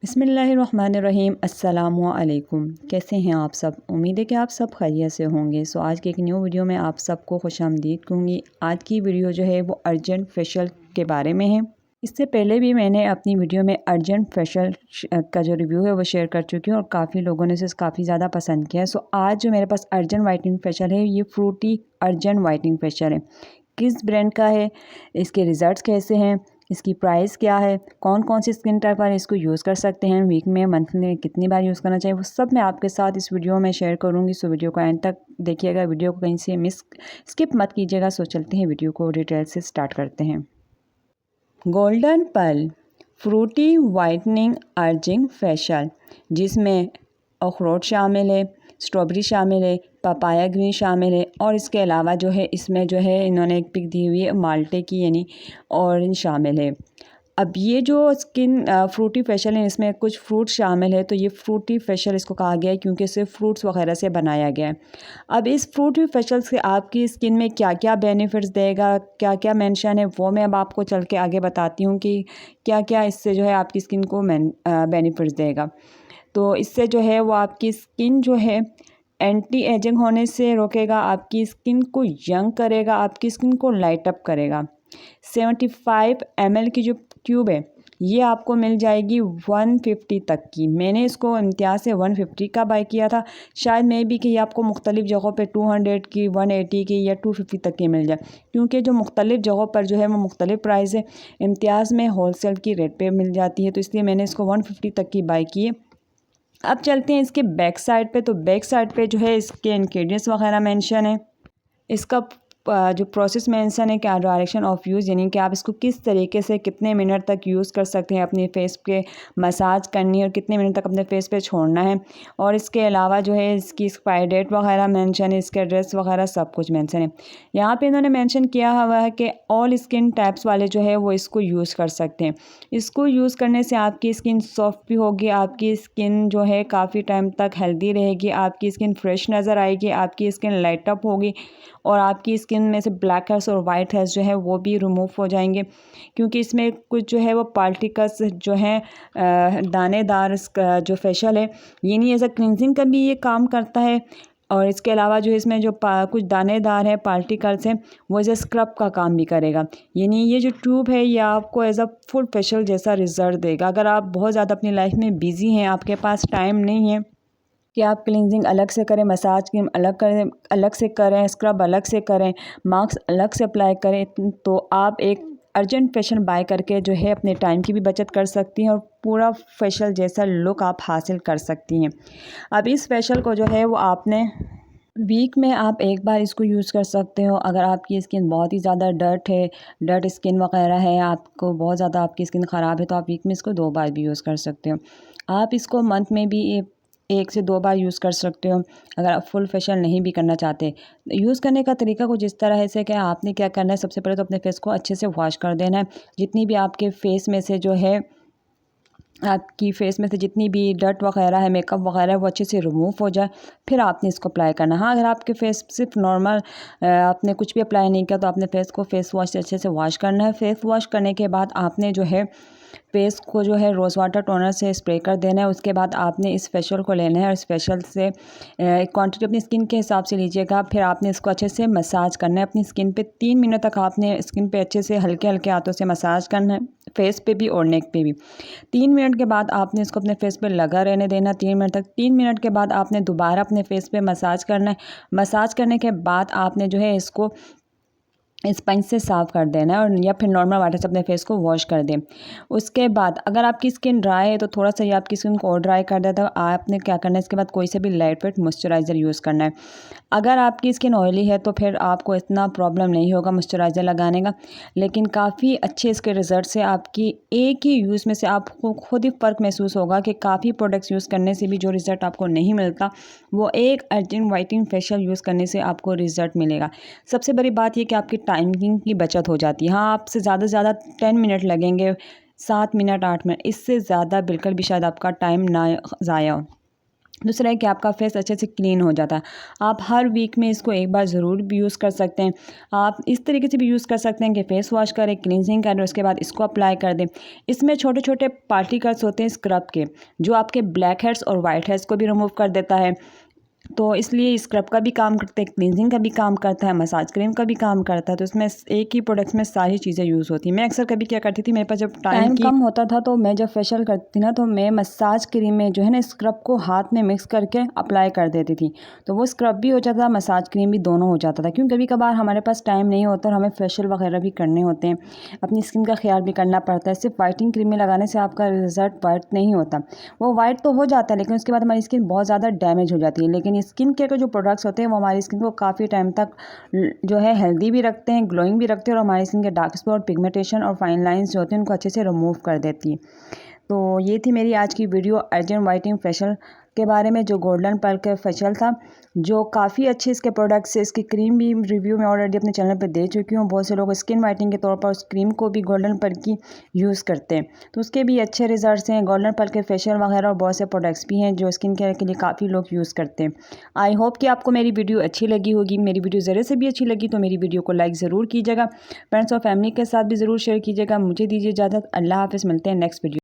बिस्मिल्लाहिर्रहमानिर्रहीम। अस्सलामुअलैकुम। कैसे हैं आप सब? उम्मीद है कि आप सब खैरियत से होंगे। आज के एक न्यू वीडियो में आप सबको खुशामदीद कहूँगी। आज की वीडियो जो है वो अर्जेंट फेशियल के बारे में है। इससे पहले भी मैंने अपनी वीडियो में अर्जेंट फेशियल का जो रिव्यू है वो शेयर कर चुकी हूँ और काफ़ी लोगों ने इसे काफ़ी ज़्यादा पसंद किया है। आज जो मेरे पास अर्जेंट वाइटनिंग फेशियल है ये फ्रूटी अर्जेंट वाइटनिंग फेशियल है। किस ब्रांड का है, इसके रिज़ल्ट्स कैसे हैं, इसकी प्राइस क्या है, कौन कौन सी स्किन टाइप पर इसको यूज़ कर सकते हैं, वीक में मंथ में कितनी बार यूज़ करना चाहिए, वो सब मैं आपके साथ इस वीडियो में शेयर करूँगी। सो वीडियो को एंड तक देखिएगा, वीडियो को कहीं से स्किप मत कीजिएगा। सो चलते हैं वीडियो को डिटेल से स्टार्ट करते हैं। Golden pearl fruity whitening urging facial, जिसमें अखरोट शामिल है, स्ट्रॉबेरी शामिल है, पपाया ग्रीन शामिल है और इसके अलावा जो है इसमें जो है इन्होंने एक पिक दी हुई है माल्टे की, यानी ऑरेंज शामिल है। अब ये जो स्किन फ्रूटी फेशियल है इसमें कुछ फ्रूट शामिल है, तो ये फ्रूटी फेशियल इसको कहा गया है क्योंकि इसे फ्रूट्स वगैरह से बनाया गया है। अब इस फ्रूटी फेशियल से आपकी स्किन में क्या क्या बेनिफिट्स देगा, क्या क्या मेंशन है, वो मैं अब आपको चल के आगे बताती हूँ कि क्या क्या इससे जो है आपकी स्किन को बेनिफिट्स देगा। तो इससे जो है वो आपकी स्किन जो है एंटी एजिंग होने से रोकेगा, आपकी स्किन को यंग करेगा, आपकी स्किन को लाइट अप करेगा। 75 ml की जो ट्यूब है ये आपको मिल जाएगी 150 तक की। मैंने इसको इम्तियाज़ से 150 का बाय किया था, शायद मे भी कि ये आपको मुख्तलिफ़ जगहों पे 200 की, 180 की या 250 तक की मिल जाए, क्योंकि जो मुख्तलिफ़ जगहों पर जो है वो मुख्तलिफ़ प्राइस है। इम्तियाज़ में होलसेल की रेट पे मिल जाती है, तो इसलिए मैंने इसको 150 तक की बाय की है। अब चलते हैं इसके बैक साइड पे। तो बैक साइड पे जो है इसके इंग्रेडिएंट्स वगैरह मेंशन है, इसका जो प्रोसेस मेंशन है, क्या डायरेक्शन ऑफ यूज़, यानी कि आप इसको किस तरीके से कितने मिनट तक यूज़ कर सकते हैं, अपने फेस पे मसाज करनी है और कितने मिनट तक अपने फेस पे छोड़ना है। और इसके अलावा जो है इसकी एक्सपायरी डेट वगैरह मेंशन है, इसके एड्रेस वगैरह सब कुछ मेंशन है। यहाँ पे इन्होंने मेंशन किया हुआ है कि ऑल स्किन टाइप्स वाले जो है वो इसको यूज़ कर सकते हैं। इसको यूज़ करने से आपकी स्किन सॉफ्ट भी होगी, आपकी स्किन जो है काफ़ी टाइम तक हेल्दी रहेगी, आपकी स्किन फ्रेश नज़र आएगी, आपकी स्किन लाइट अप होगी और आपकी स्किन में से ब्लैक हेड्स और वाइट हेड्स जो है वो भी रिमूव हो जाएंगे, क्योंकि इसमें कुछ जो है वो पार्टिकल्स जो हैं दानेदार जो फेशियल है ये नहीं, ऐसा क्लिनजिंग का भी ये काम करता है। और इसके अलावा जो इसमें जो कुछ दानेदार है पार्टिकल्स हैं वो एज ए स्क्रब का काम भी करेगा, यानी ये जो ट्यूब है ये आपको एज अ फुल फेशियल जैसा रिजल्ट देगा। अगर आप बहुत ज़्यादा अपनी लाइफ में बिजी हैं, आपके पास टाइम नहीं है कि आप क्लींजिंग अलग से करें, मसाज क्रीम अलग से करें, स्क्रब अलग से करें, मास्क अलग से अप्लाई करें, तो आप एक अर्जेंट फेशियल बाय करके जो है अपने टाइम की भी बचत कर सकती हैं और पूरा फेशियल जैसा लुक आप हासिल कर सकती हैं। अब इस फेशियल को जो है वो आपने वीक में आप एक बार इसको यूज़ कर सकते हो। अगर आपकी स्किन बहुत ही ज़्यादा डर्ट स्किन वगैरह है, आपको बहुत ज़्यादा आपकी स्किन ख़राब है, तो आप वीक में इसको 2 बार भी यूज़ कर सकते हो। आप इसको मंथ में भी 1 से 2 बार यूज़ कर सकते हो, अगर आप फुल फेशियल नहीं भी करना चाहते। यूज़ करने का तरीका कुछ इस तरह से कि आपने क्या करना है, सबसे पहले तो अपने फेस को अच्छे से वॉश कर देना है। जितनी भी आपके फेस में से जो है आपकी फेस में से जितनी भी डर्ट वगैरह है, मेकअप वगैरह है, वो अच्छे से रिमूव हो जाए, फिर आपने इसको अप्लाई करना। हाँ, अगर आपके फेस सिर्फ नॉर्मल आपने कुछ भी अप्लाई नहीं किया तो आपने फेस को फेस वॉश से अच्छे से वॉश करना है। फेस वॉश करने के बाद आपने जो है फेस को जो है रोज़ वाटर टोनर से स्प्रे कर देना है। उसके बाद आपने इस फेशियल को लेना है और इस फेशियल से क्वांटिटी अपनी स्किन के हिसाब से लीजिएगा। फिर आपने इसको अच्छे से मसाज करना है अपनी स्किन पे। 3 मिनट तक आपने स्किन पे अच्छे से हल्के हल्के हाथों से मसाज करना है, फेस पे भी और नेक पे भी। 3 मिनट के बाद आपने इसको अपने फेस पे लगा रहने देना 3 मिनट तक। 3 मिनट के बाद आपने दोबारा अपने फेस पे मसाज करना है। मसाज करने के बाद आपने जो है इसको स्पंज से साफ़ कर देना है और या फिर नॉर्मल वाटर से अपने फेस को वॉश कर दें। उसके बाद अगर आपकी स्किन ड्राई है तो थोड़ा सा ये आपकी स्किन को और ड्राई कर देता है। आपने क्या करना है, इसके बाद कोई से भी लाइट वेट मॉइस्चराइज़र यूज़ करना है। अगर आपकी स्किन ऑयली है तो फिर आपको इतना प्रॉब्लम नहीं होगा मॉइस्चराइज़र लगाने का, लेकिन काफ़ी अच्छे इसके रिज़ल्ट से आपकी एक ही यूज़ में से आपको खुद ही फ़र्क महसूस होगा कि काफ़ी प्रोडक्ट्स यूज़ करने से भी जो रिज़ल्ट आपको नहीं मिलता वो एक अर्जेंट वाइटनिंग फेशियल यूज़ करने से आपको रिज़ल्ट मिलेगा। सबसे बड़ी बात ये कि आपकी टाइमिंग की बचत हो जाती है। हाँ, आपसे ज़्यादा से ज़्यादा 10 मिनट लगेंगे, 7 मिनट 8 मिनट, इससे ज़्यादा बिल्कुल भी शायद आपका टाइम ना ज़ाया हो। दूसरा है कि आपका फेस अच्छे से क्लीन हो जाता है। आप हर वीक में इसको एक बार ज़रूर भी यूज़ कर सकते हैं। आप इस तरीके से भी यूज़ कर सकते हैं कि फेस वॉश करें, क्लींजिंग करें, उसके बाद इसको अप्लाई कर दें। इसमें छोटे छोटे पार्टिकल्स होते हैं स्क्रब के, जो आपके ब्लैक हेड्स और वाइट हेड्स को भी रिमूव कर देता है। तो इसलिए स्क्रब का भी काम करता है, क्लींजिंग का भी काम करता है, मसाज क्रीम का भी काम करता है। तो इसमें एक ही प्रोडक्ट्स में सारी चीज़ें यूज़ होती हैं। मैं अक्सर कभी क्या करती थी, मेरे पास जब टाइम कम होता था तो मैं जब फेशियल करती थी ना, तो मैं मसाज क्रीम में जो है ना स्क्रब को हाथ में मिक्स करके अप्लाई कर देती थी। तो वो स्क्रब भी हो जाता था, मसाज क्रीम भी, दोनों हो जाता था। क्योंकि कभी कभार हमारे पास टाइम नहीं होता और हमें फेशियल वगैरह भी करने होते हैं, अपनी स्किन का ख्याल भी करना पड़ता है। सिर्फ वाइटिंग क्रीम में लगाने से आपका रिजल्ट वाइट नहीं होता, वो वाइट तो हो जाता है लेकिन उसके बाद हमारी स्किन बहुत ज़्यादा डैमेज हो जाती है। लेकिन स्किन केयर के जो प्रोडक्ट्स होते हैं वो हमारी स्किन को काफ़ी टाइम तक जो है हेल्दी भी रखते हैं, ग्लोइंग भी रखते हैं, और हमारी स्किन के डार्क स्पॉट, पिगमेंटेशन और फाइन लाइंस जो होते हैं उनको अच्छे से रिमूव कर देती है। तो ये थी मेरी आज की वीडियो अर्जेंट वाइटनिंग फेशियल के बारे में, जो गोल्डन पर्ल के फेशियल था, जो काफ़ी अच्छे इसके प्रोडक्ट्स है। इसकी क्रीम भी रिव्यू में ऑलरेडी अपने चैनल पे दे चुकी हूँ। बहुत से लोग स्किन वाइटनिंग के तौर पर उस क्रीम को भी गोल्डन पर्ल की यूज़ करते हैं, तो उसके भी अच्छे रिजल्ट्स हैं। गोल्डन पर्ल के फेशियल वगैरह और बहुत से प्रोडक्ट्स भी हैं जो स्किन केयर के लिए काफ़ी लोग यूज़ करते हैं। आई होप कि आपको मेरी वीडियो अच्छी लगी होगी। मेरी वीडियो ज़रा से भी अच्छी लगी तो मेरी वीडियो को लाइक ज़रूर कीजिएगा, फ्रेंड्स और फैमिली के साथ भी ज़रूर शेयर कीजिएगा। मुझे दीजिए इजाज़त। अल्लाह हाफ़िज़, मिलते हैं नेक्स्ट वीडियो।